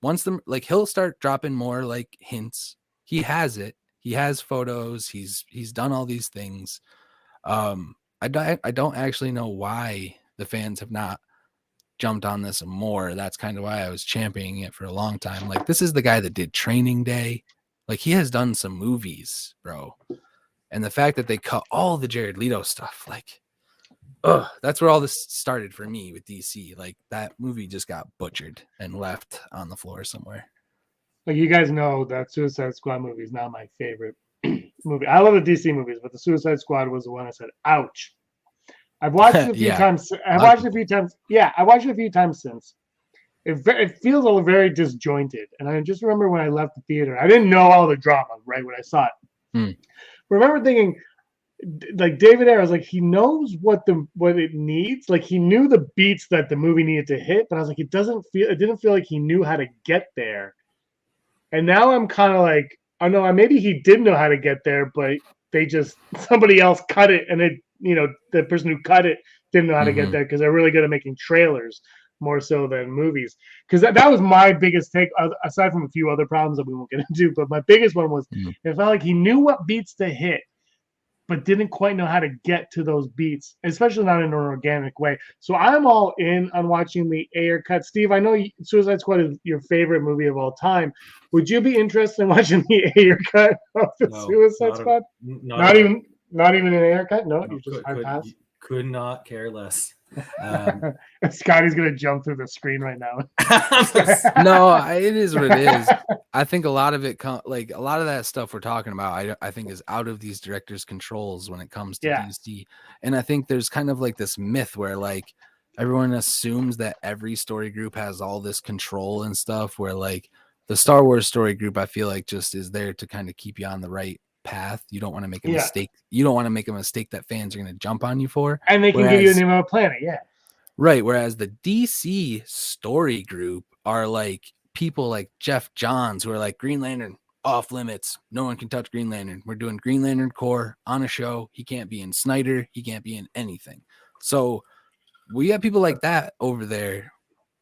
Speaker 3: Once he'll start dropping more like hints. He has it. He has photos. He's done all these things. I don't actually know why the fans have not jumped on this more. That's kind of why I was championing it for a long time. Like, this is the guy that did Training Day. Like, he has done some movies, bro. And the fact that they cut all the Jared Leto stuff, like, that's where all this started for me with DC. Like, that movie just got butchered and left on the floor somewhere.
Speaker 1: Like, you guys know that Suicide Squad movie is not my favorite movie. I love the DC movies, but the Suicide Squad was the one I said, ouch. I've watched it a few times. I watched it a few times since. It feels all very disjointed. And I just remember when I left the theater, I didn't know all the drama right when I saw it. Remember thinking, like, David Ayer was like, he knows what it needs. Like, he knew the beats that the movie needed to hit, but I was like, it didn't feel like he knew how to get there. And now I'm kind of like, I know maybe he did know how to get there, but somebody else cut it, and the person who cut it didn't know how to get there because they're really good at making trailers more so than movies. Because that was my biggest take, aside from a few other problems that we won't get into. But my biggest one was it felt like he knew what beats to hit, but didn't quite know how to get to those beats, especially not in an organic way. So I'm all in on watching the Ayer cut. Steve, I know Suicide Squad is your favorite movie of all time. Would you be interested in watching the Ayer cut of the Suicide Squad? Not even an Ayer cut? No, you just hard pass?
Speaker 2: Could not care less.
Speaker 1: Scotty's gonna jump through the screen right now.
Speaker 3: No, it is what it is. I think a lot of it, like a lot of that stuff we're talking about, I think is out of these directors' controls when it comes to DC. And I think there's kind of like this myth where like everyone assumes that every story group has all this control and stuff. Where like the Star Wars story group, I feel like just is there to kind of keep you on the right path. You don't want to make a mistake. You don't want to make a mistake that fans are going to jump on you for.
Speaker 1: And they can give you the name of a planet,
Speaker 3: right. Whereas the DC story group are like people like Jeff Johns who are like Green Lantern off limits. No one can touch Green Lantern. We're doing Green Lantern Corps on a show. He can't be in Snyder. He can't be in anything. So we got people like that over there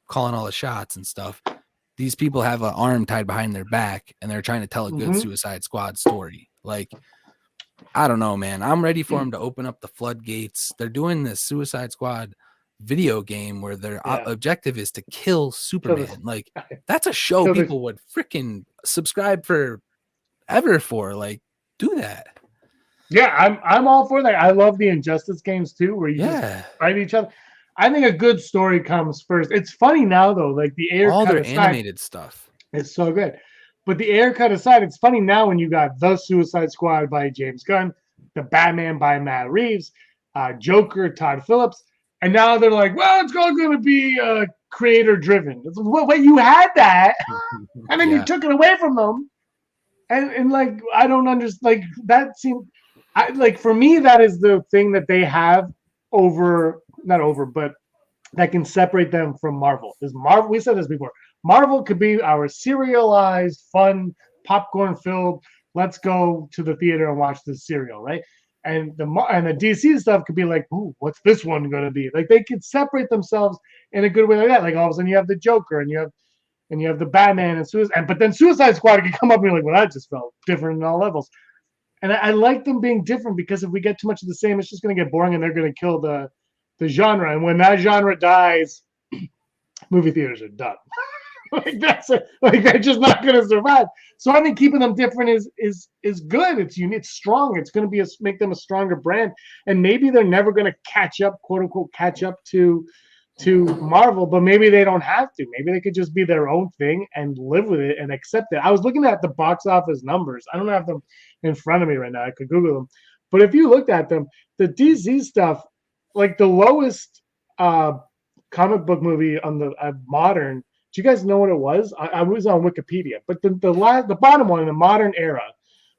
Speaker 3: calling all the shots and stuff. These people have an arm tied behind their back and they're trying to tell a good Suicide Squad story. Like, I don't know, man. I'm ready for them to open up the floodgates. They're doing this Suicide Squad video game where their objective is to kill Superman. Like, that's a show people would freaking subscribe forever for. Like, do that.
Speaker 1: Yeah, I'm all for that. I love the Injustice games too, where you just fight each other. I think a good story comes first. It's funny now though, like the Ayer
Speaker 3: all
Speaker 1: cut
Speaker 3: their
Speaker 1: aside,
Speaker 3: animated stuff.
Speaker 1: It's so good. But the Ayer cut aside, it's funny now when you got The Suicide Squad by James Gunn, The Batman by Matt Reeves, Joker, Todd Phillips, and now they're like, well, it's all going to be creator driven. Wait, you had that, and then you took it away from them, and like I don't understand. Like that seemed, like for me that is the thing that they have but that can separate them from Marvel. Is Marvel? We said this before. Marvel could be our serialized, fun, popcorn-filled. Let's go to the theater and watch this serial, right? And the DC stuff could be like, ooh, what's this one going to be? Like they could separate themselves in a good way like that. Like all of a sudden you have the Joker and you have the Batman and Suicide, but then Suicide Squad could come up and be like, well, that just felt different in all levels. And I like them being different because if we get too much of the same, it's just going to get boring and they're going to kill the genre. And when that genre dies, movie theaters are done. They're just not going to survive. So I think keeping them different is good. It's unique, it's strong. It's going to make them a stronger brand. And maybe they're never going to catch up, quote unquote, catch up to Marvel. But maybe they don't have to. Maybe they could just be their own thing and live with it and accept it. I was looking at the box office numbers. I don't have them in front of me right now. I could Google them. But if you looked at them, the DC stuff, like the lowest comic book movie on the modern. Do you guys know what it was? I was on Wikipedia, but the bottom one in the modern era,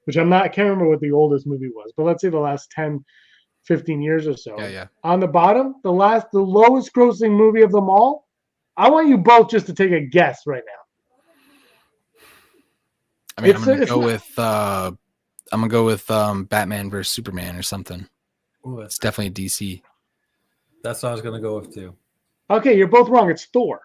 Speaker 1: which I can't remember what the oldest movie was, but let's say the last 10, 15 years or so.
Speaker 3: Yeah.
Speaker 1: On the bottom, the lowest grossing movie of them all. I want you both just to take a guess right now.
Speaker 3: I mean, I'm gonna go with Batman versus Superman or something.
Speaker 2: Ooh,
Speaker 3: it's definitely DC.
Speaker 2: That's what I was gonna go with too.
Speaker 1: Okay, you're both wrong. It's Thor.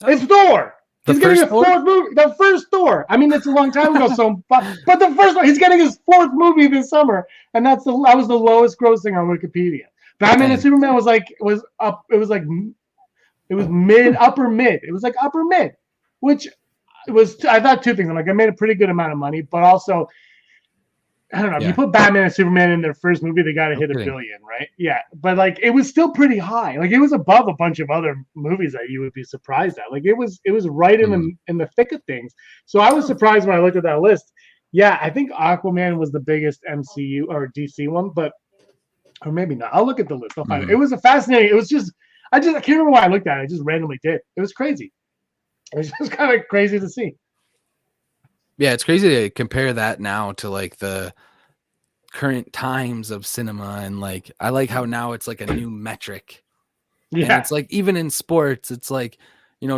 Speaker 1: It's Thor. He's getting his fourth movie. The first Thor. I mean, it's a long time ago. So, but the first one, he's getting his fourth movie this summer, and that was the lowest grossing on Wikipedia. Batman and Superman was up. It was upper mid. It was like upper mid, which was. I thought two things. I'm like, I made a pretty good amount of money, but also, I don't know. If you put Batman and Superman in their first movie, they got to hit $1 billion, right? Yeah, but like it was still pretty high. Like it was above a bunch of other movies that you would be surprised at. Like it was right in the thick of things. So I was surprised when I looked at that list. Yeah, I think Aquaman was the biggest MCU or DC one, or maybe not. I'll look at the list. I'll find it. It was a fascinating. It was just I can't remember why I looked at it. I just randomly did. It was crazy. It was just kind of crazy to see.
Speaker 3: Yeah, it's crazy to compare that now to like the current times of cinema, and like I like how now it's like a new metric. Yeah, and it's like even in sports, it's like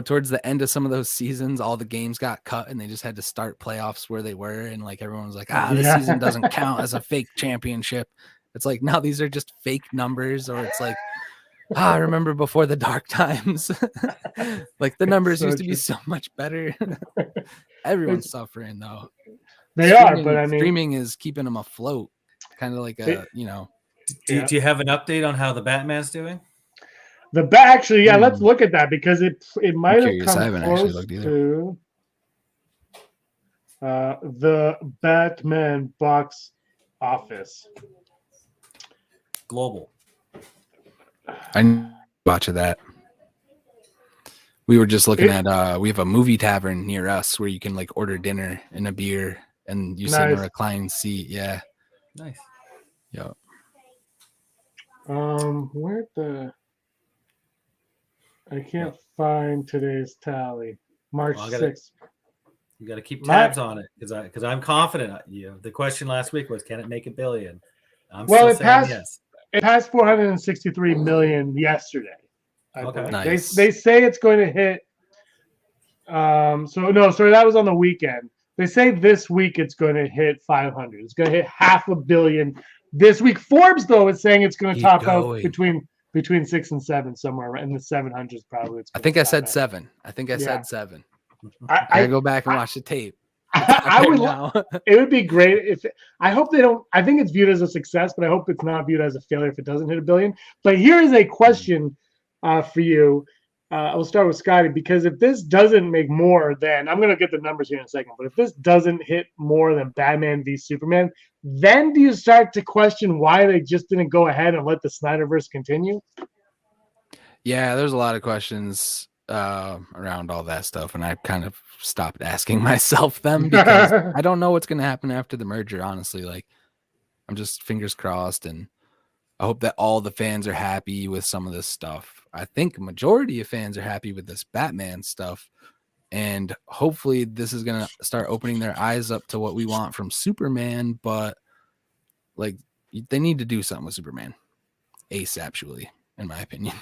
Speaker 3: towards the end of some of those seasons, all the games got cut and they just had to start playoffs where they were. And like everyone was like, this season doesn't count as a fake championship. It's like, no, these are just fake numbers. Or it's like, I remember before the dark times. Like the numbers used to be so much better. Everyone's suffering though.
Speaker 1: They are, but I mean,
Speaker 3: streaming is keeping them afloat. Kind of like
Speaker 2: Do you have an update on how the Batman's doing?
Speaker 1: Actually, yeah, let's look at that because it might have come
Speaker 3: I haven't actually looked either.
Speaker 1: To the Batman box office.
Speaker 2: Global.
Speaker 3: I watch that. We were just looking at we have a movie tavern near us where you can like order dinner and a beer and you sit in a reclined seat. Yeah.
Speaker 2: Nice.
Speaker 3: Yeah.
Speaker 1: I can't find today's tally. March 6th.
Speaker 2: You got to keep tabs on it because I'm confident. The question last week was, can it make $1 billion?
Speaker 1: It passed. Yes. It passed 463 million yesterday.
Speaker 2: Okay.
Speaker 3: Nice.
Speaker 1: They say it's going to hit. That was on the weekend. They say this week it's going to hit 500. It's going to hit $500 million this week. Forbes though is saying it's going to top out between 6 and 7 somewhere in the 700s probably.
Speaker 3: I think I said 7. Said 7. I go back and watch the tape.
Speaker 1: It would be great if I hope they don't. I think it's viewed as a success, but I hope it's not viewed as a failure if it doesn't hit $1 billion. But here is a question for you. We'll start with Scotty because if this doesn't make more than, I'm going to get the numbers here in a second, but if this doesn't hit more than Batman v Superman, then do you start to question why they just didn't go ahead and let the Snyderverse continue?
Speaker 3: Yeah, there's a lot of questions around all that stuff, and I kind of stopped asking myself them because I don't know what's going to happen after the merger, honestly. Like, I'm just fingers crossed, and I hope that all the fans are happy with some of this stuff. I think a majority of fans are happy with this Batman stuff, and hopefully this is going to start opening their eyes up to what we want from Superman, but like they need to do something with Superman ASAP, surely, in my opinion.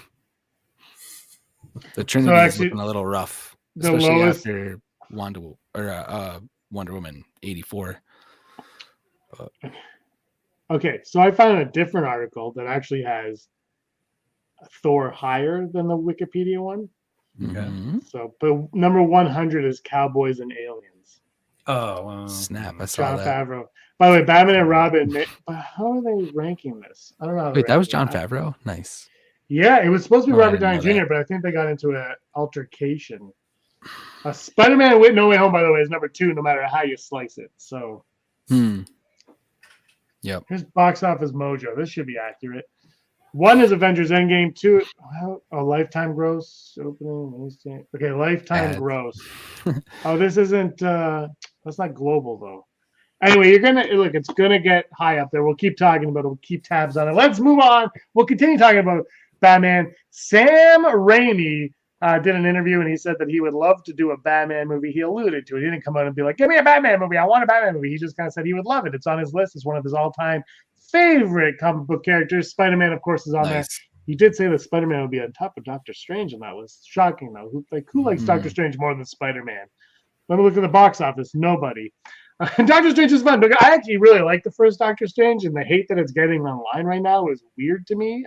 Speaker 3: The Trinity is looking a little rough, especially after Wonder Woman 84.
Speaker 1: Okay, so I found a different article that actually has Thor higher than the Wikipedia one.
Speaker 2: Okay.
Speaker 1: So, but number 100 is Cowboys and Aliens.
Speaker 2: Oh, wow.
Speaker 3: Snap! I saw
Speaker 1: John Favreau. By the way, Batman and Robin. How are they ranking this? I don't know.
Speaker 3: Wait, that was John Favreau. Nice.
Speaker 1: Yeah, it was supposed to be Robert Downey Jr., but I think they got into an altercation. Spider-Man with No Way Home, by the way, is number 2, no matter how you slice it. So,
Speaker 3: yep.
Speaker 1: Here's Box Office Mojo. This should be accurate. 1 is Avengers Endgame. 2, lifetime gross opening. Okay, lifetime gross. This isn't. That's not global though. Anyway, it's gonna get high up there. We'll keep talking about it. We'll keep tabs on it. Let's move on. We'll continue talking about Batman. Sam Raimi did an interview and he said that he would love to do a Batman movie. He alluded to it. He didn't come out and be like, "Give me a Batman movie. I want a Batman movie." He just kind of said he would love it. It's on his list. It's one of his all-time favorite comic book characters. Spider-Man, of course, is on there. He did say that Spider-Man would be on top of Doctor Strange on that list. Shocking, though. Who likes Doctor Strange more than Spider-Man? Let me look at the box office. Nobody. Doctor Strange is fun, but I actually really like the first Doctor Strange, and the hate that it's getting online right now is weird to me.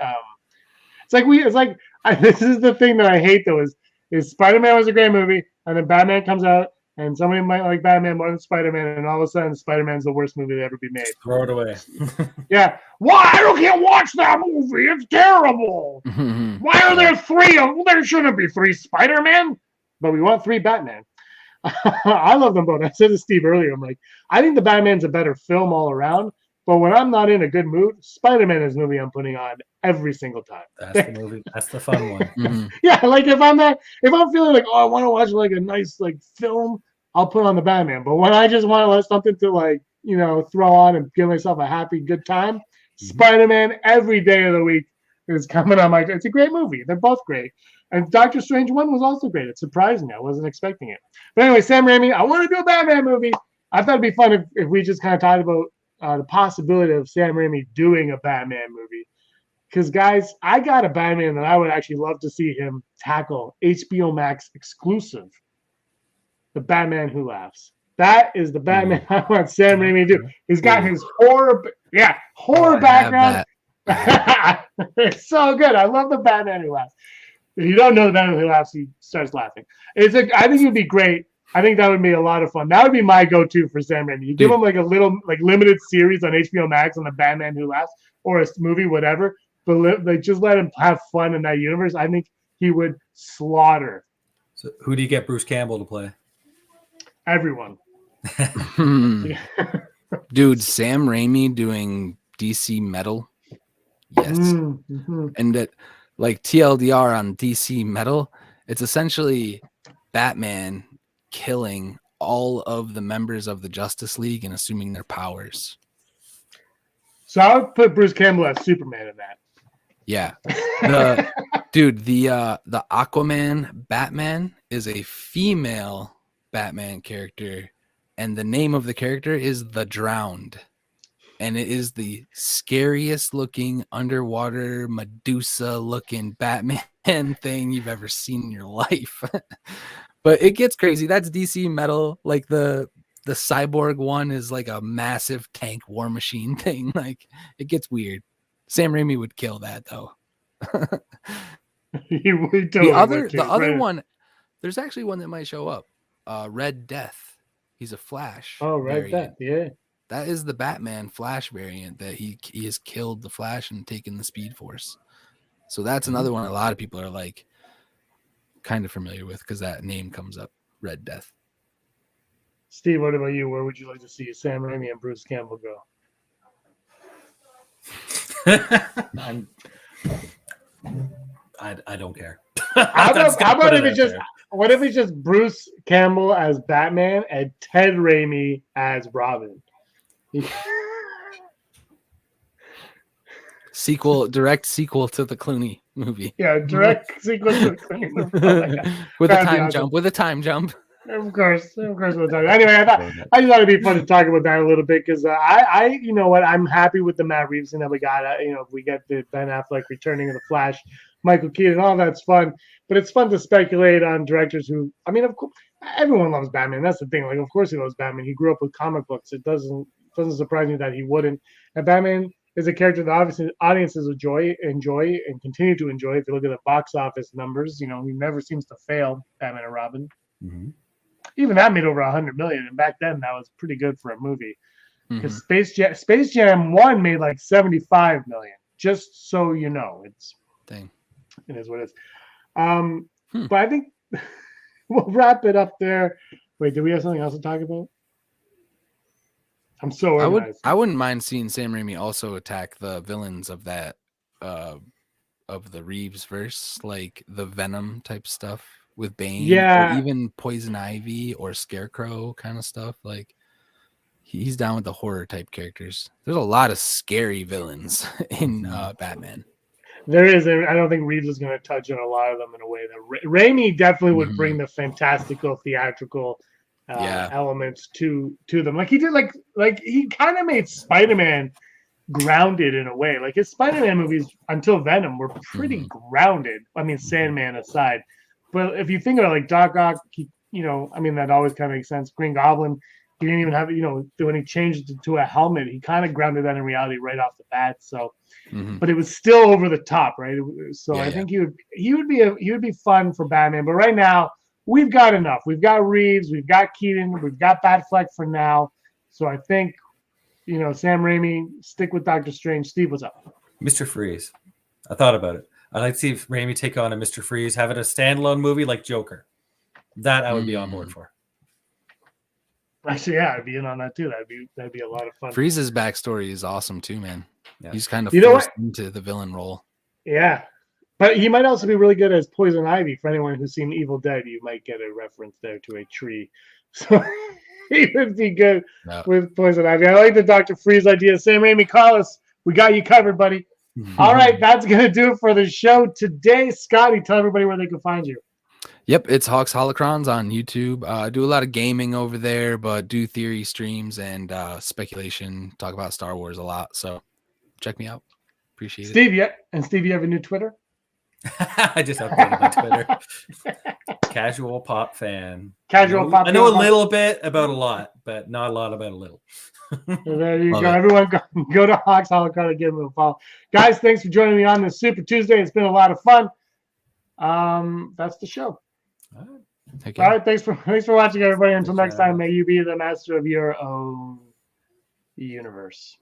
Speaker 1: This is the thing that I hate though is Spider-Man was a great movie, and then Batman comes out, and somebody might like Batman more than Spider-Man, and all of a sudden Spider-Man's the worst movie to ever be made.
Speaker 2: Throw it away.
Speaker 1: Yeah. Why? I can't watch that movie. It's terrible. Why are there 3? There shouldn't be 3 Spider-Man, but we want 3 Batman. I love them both. I said to Steve earlier, I'm like, I think the Batman's a better film all around, but when I'm not in a good mood, Spider-Man is the movie I'm putting on every single time.
Speaker 2: That's the movie. That's the fun one.
Speaker 1: Yeah, like if I'm feeling like, I want to watch like a nice like film, I'll put on the Batman. But when I just want to let something to throw on and give myself a happy, good time, Spider-Man every day of the week is coming on my. It's a great movie. They're both great. And Doctor Strange 1 was also great. It surprised me. I wasn't expecting it. But anyway, Sam Raimi, I want to do a Batman movie. I thought it'd be fun if we just kind of talked about the possibility of Sam Raimi doing a Batman movie. Because, guys, I got a Batman that I would actually love to see him tackle. HBO Max exclusive. The Batman Who Laughs. That is the Batman I want Sam Raimi to do. He's got his horror background. It's so good. I love the Batman Who Laughs. If you don't know the Batman Who Laughs, he starts laughing. I think it would be great. I think that would be a lot of fun. That would be my go-to for Sam Raimi. You give him like a little like limited series on HBO Max on the Batman Who Laughs or a movie, whatever. But like, just let him have fun in that universe. I think he would slaughter.
Speaker 2: So who do you get Bruce Campbell to play?
Speaker 1: Everyone.
Speaker 3: Dude, Sam Raimi doing DC Metal. Yes.
Speaker 1: Mm-hmm.
Speaker 3: And that, like, TLDR on DC Metal, it's essentially Batman killing all of the members of the Justice League and assuming their powers.
Speaker 1: So I would put Bruce Campbell as Superman in that.
Speaker 3: Yeah. The Aquaman Batman is a female Batman character, and the name of the character is The Drowned. And it is the scariest looking underwater Medusa looking Batman thing you've ever seen in your life. But it gets crazy. That's DC Metal. Like the Cyborg one is like a massive tank war machine thing. Like, it gets weird. Sam Raimi would kill that though.
Speaker 1: He would
Speaker 3: the other one, there's actually one that might show up. Red Death. He's a Flash.
Speaker 1: Oh, Red
Speaker 3: variant.
Speaker 1: Death, yeah.
Speaker 3: That is the Batman Flash variant that he has killed the Flash and taken the Speed Force. So that's another one a lot of people are like kind of familiar with because that name comes up, Red Death.
Speaker 1: Steve, what about you? Where would you like to see Sam Raimi and Bruce Campbell go?
Speaker 2: I don't care.
Speaker 1: How about if it's just what if it's just Bruce Campbell as Batman and Ted Raimi as Robin?
Speaker 3: Direct sequel to the Clooney movie.
Speaker 1: Yeah, direct sequel to the Clooney movie.
Speaker 3: With a time jump.
Speaker 1: Of course, we'll talk. Anyway, I just thought it'd be fun to talk about that a little bit because I, you know what, I'm happy with the Matt Reeves thing that we got. If we get the Ben Affleck returning of the Flash, Michael Keaton, all that's fun. But it's fun to speculate on directors who, I mean, of course, everyone loves Batman. That's the thing. Like, of course, he loves Batman. He grew up with comic books. It doesn't surprise me that he wouldn't. And Batman is a character that obviously audiences enjoy and continue to enjoy. If you look at the box office numbers, he never seems to fail. Batman and Robin. Mm-hmm. Even that made over $100 million, and back then that was pretty good for a movie. Because Space Jam 1 made like $75 million. Just so you know, it is what it is. But I think we'll wrap it up there. Wait, do we have something else to talk about? I'm so organized.
Speaker 3: I wouldn't mind seeing Sam Raimi also attack the villains of that of the Reeves verse, like the Venom type stuff with Bane, or even Poison Ivy or Scarecrow kind of stuff. Like, he's down with the horror type characters. There's a lot of scary villains in Batman.
Speaker 1: There is. I don't think Reeves is going to touch on a lot of them in a way that Raimi definitely would bring the fantastical, theatrical elements to them. Like he did. Like he kind of made Spider-Man grounded in a way. Like his Spider-Man movies until Venom were pretty grounded. I mean, Sandman aside. But if you think about like Doc Ock, I mean, that always kind of makes sense. Green Goblin, he didn't even have, when he changed it to a helmet, he kind of grounded that in reality right off the bat. So, but it was still over the top, right? So I think he would be fun for Batman. But right now, we've got enough. We've got Reeves, we've got Keaton, we've got Batfleck for now. So I think, Sam Raimi, stick with Doctor Strange. Steve, what's up?
Speaker 2: Mr. Freeze. I thought about it. I'd like to see if Raimi take on a Mr. Freeze, have it a standalone movie like Joker. That I would be on board for.
Speaker 1: Actually, yeah, I'd be in on that too. That'd be a lot of fun.
Speaker 3: Freeze's backstory is awesome too, man. Yeah. He's kind of forced into the villain role.
Speaker 1: Yeah, but he might also be really good as Poison Ivy. For anyone who's seen Evil Dead, you might get a reference there to a tree. So he would be good with Poison Ivy. I like the Dr. Freeze idea. Sam Raimi, call us. We got you covered, buddy. All right, that's going to do it for the show today. Scotty, tell everybody where they can find you.
Speaker 3: Yep, it's Hawks Holocrons on YouTube. I do a lot of gaming over there, but do theory streams and speculation, talk about Star Wars a lot. So check me out. Appreciate
Speaker 1: Steve, yeah. And Steve, you have a new Twitter?
Speaker 2: I just updated my Twitter. Casual pop fan.
Speaker 1: Casual pop.
Speaker 2: I know a little bit about a lot, but not a lot about a little.
Speaker 1: So there you
Speaker 3: Love
Speaker 1: go.
Speaker 3: it.
Speaker 1: Everyone go to Hawks Holocron and give them a follow. Guys, thanks for joining me on this Super Tuesday. It's been a lot of fun. That's the show.
Speaker 2: All right.
Speaker 3: Okay.
Speaker 1: All right, thanks for watching, everybody. Until next time, may you be the master of your own universe.